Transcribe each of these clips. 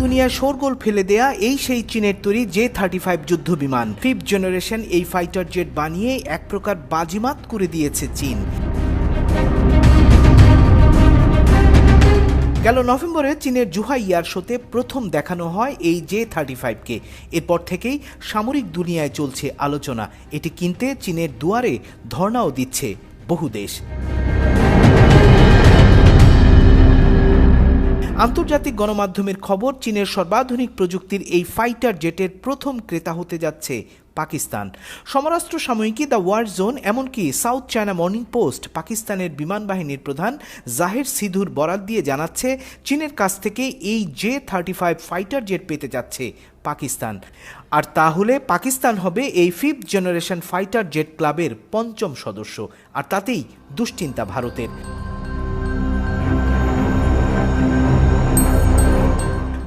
দুনিয়ায় শোরগোল ফেলে দেয়া এই সেই চীনের তৈরি J-35 যুদ্ধ বিমান। 5th জেনারেশন এই ফাইটার জেট বানিয়ে এক প্রকার বাজিমাত করে দিয়েছে চীন। গেল নভেম্বরে চীনের জুহাই এয়ার শোতে প্রথম দেখানো হয় এই J-35কে। এরপর থেকেই সামরিক দুনিয়ায় চলছে আলোচনা। এটি কিনতে চীনের দুয়ারে ধর্ণাও দিচ্ছে বহু দেশ। আন্তর্জাতিক গণমাধ্যমের খবর, চীনের সর্বাধুনিক প্রযুক্তির এই ফাইটার জেটের প্রথম ক্রেতা হতে যাচ্ছে পাকিস্তান। সমরাস্ত্র সাময়িকী দ্য ওয়ার জোন, এমনকি সাউথ চায়না মর্নিং পোস্ট পাকিস্তানের বিমান বাহিনীর প্রধান জাহির সিধুর বরাত দিয়ে জানাচ্ছে, চীনের কাছ থেকে এই J-35 ফাইটার জেট পেতে যাচ্ছে পাকিস্তান। আর তাহলে পাকিস্তান হবে এই 5th জেনারেশন ফাইটার জেট ক্লাবের 5ম সদস্য। আর তাতেই দুশ্চিন্তা ভারতের।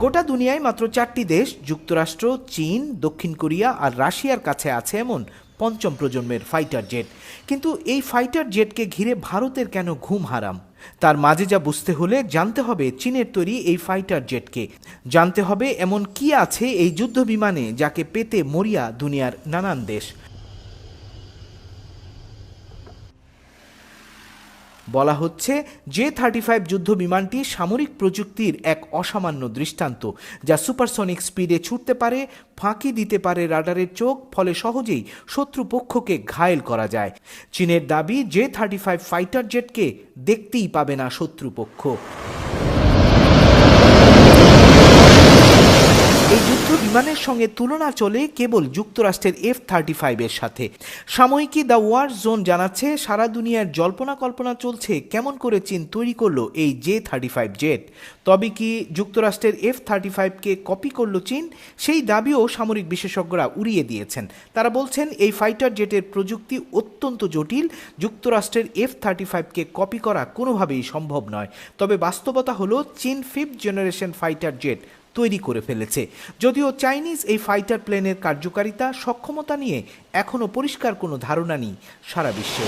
গোটা দুনিয়ায় মাত্র 4টি দেশ, যুক্তরাষ্ট্র, চীন, দক্ষিণ কোরিয়া আর রাশিয়ার কাছে আছে এমন 5ম প্রজন্মের ফাইটার জেট। কিন্তু এই ফাইটার জেটকে ঘিরে ভারতের কেন ঘুম হারাম? তার মাঝে যা বুঝতে হলে জানতে হবে চীনের তৈরি এই ফাইটার জেটকে। জানতে হবে এমন কি আছে এই যুদ্ধ বিমানে যাকে পেতে মরিয়া দুনিয়ার নানান দেশ। বলা হচ্ছে J-35 যুদ্ধ বিমানটি সামরিক প্রযুক্তির এক অসামান্য দৃষ্টান্ত, যা সুপারসনিক স্পিডে ছুটতে পারে, ফাঁকি দিতে পারে রাডারের চোখ, ফলে সহজেই শত্রুপক্ষকে ঘায়েল করা যায়। চীনের দাবি, J-35 ফাইটার জেটকে দেখতেই পাবে না শত্রুপক্ষ। এই যুদ্ধ বিমানের সঙ্গে তুলনা চলে কেবল যুক্তরাষ্ট্রের F-35 এর সাথে। সাময়িকী দ্য ওয়ার জোন জানাচ্ছে, সারা দুনিয়ার জল্পনা কল্পনা চলছে কেমন করে চীন তৈরি করলো এই J-35 জেট। তবে কি যুক্তরাষ্ট্রের F-35কে কপি করলো চীন? সেই দাবিও সামরিক বিশেষজ্ঞরা উড়িয়ে দিয়েছেন। তারা বলছেন এই ফাইটার জেটের প্রযুক্তি অত্যন্ত জটিল, যুক্তরাষ্ট্রের F-35কে কপি করা কোনোভাবেই সম্ভব নয়। তবে বাস্তবতা হলো চীন 5th জেনারেশন ফাইটার জেট তৈরি করে ফেলেছে। যদিও চাইনিজ এই ফাইটার প্লেনের কার্যকারিতা, সক্ষমতা নিয়ে এখনও পরিষ্কার কোনো ধারণা নেই সারা বিশ্বে।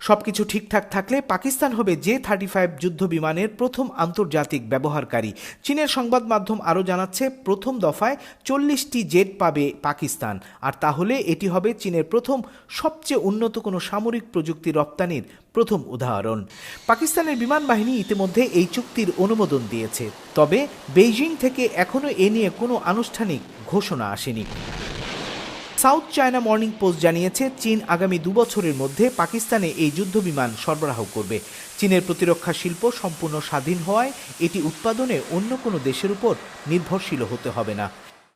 সবকিছু ঠিকঠাক থাকলে পাকিস্তান হবে J-35 যুদ্ধ বিমানের প্রথম আন্তর্জাতিক ব্যবহারকারী। চীনের সংবাদ মাধ্যম আরও জানাচ্ছে, প্রথম দফায় 40টি জেট পাবে পাকিস্তান। আর তাহলে এটি হবে চীনের প্রথম সবচেয়ে উন্নত কোনো সামরিক প্রযুক্তি রপ্তানির প্রথম উদাহরণ। পাকিস্তানের বিমান বাহিনী ইতিমধ্যে এই চুক্তির অনুমোদন দিয়েছে। তবে বেইজিং থেকে এখনও এ নিয়ে কোনো আনুষ্ঠানিক ঘোষণা আসেনি। সাউথ চায়না মর্নিং পোস্ট জানিয়েছে, চীন আগামী 2 বছরের মধ্যে পাকিস্তানে এই যুদ্ধ বিমান সরবরাহ করবে। চীনের প্রতিরক্ষা শিল্প সম্পূর্ণ স্বাধীন হওয়ায় এটি উৎপাদনে অন্য কোনো দেশের উপর নির্ভরশীল হতে হবে না।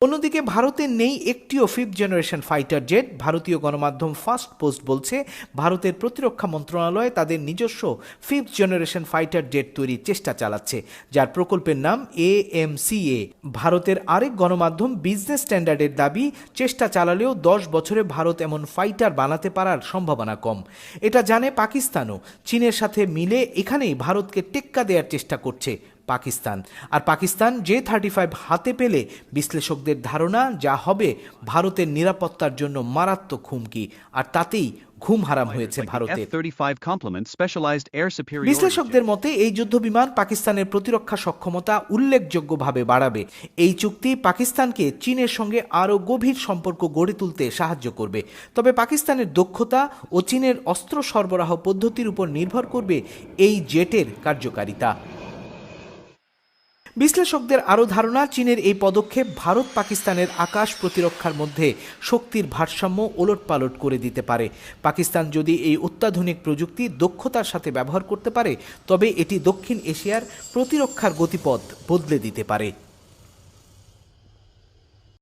অন্যদিকে ভারতের নেই একটিও 5th জেনারেশন ফাইটার জেট। ভারতীয় গণমাধ্যম ফার্স্ট পোস্ট বলছে, ভারতের প্রতিরক্ষা মন্ত্রণালয় তাদের নিজস্ব 5th জেনারেশন ফাইটার জেট তৈরির চেষ্টা চালাচ্ছে, যার প্রকল্পের নাম AMCA। ভারতের আরেক গণমাধ্যম বিজনেস স্ট্যান্ডার্ডের দাবি, চেষ্টা চালালেও 10 বছরে ভারত এমন ফাইটার বানাতে পারার সম্ভাবনা কম। এটা জানে পাকিস্তানও। চীনের সাথে মিলে এখানেই ভারতকে টেক্কা দেওয়ার চেষ্টা করছে পাকিস্তান। আর পাকিস্তান J-35 হাতে পেলে বিশ্লেষকদের ধারণা যা হবে ভারতের নিরাপত্তার জন্য মারাত্মক হুমকি। আর তাতেই ঘুম হারাম হয়েছে ভারতের। বিশ্লেষকদের মতে এই যুদ্ধ বিমান পাকিস্তানের প্রতিরক্ষা সক্ষমতা উল্লেখযোগ্যভাবে বাড়াবে। এই চুক্তি পাকিস্তানকে চীনের সঙ্গে আরও গভীর সম্পর্ক গড়ে তুলতে সাহায্য করবে। তবে পাকিস্তানের দক্ষতা ও চীনের অস্ত্র সরবরাহ পদ্ধতির উপর নির্ভর করবে এই জেটের কার্যকারিতা। বিশ্লেষকদের আরও ধারণা, চীনের এই পদক্ষেপ ভারত পাকিস্তানের আকাশ প্রতিরক্ষার মধ্যে শক্তির ভারসাম্য ওলটপালট করে দিতে পারে। পাকিস্তান যদি এই অত্যাধুনিক প্রযুক্তি দক্ষতার সাথে ব্যবহার করতে পারে, তবে এটি দক্ষিণ এশিয়ার প্রতিরক্ষার গতিপথ বদলে দিতে পারে।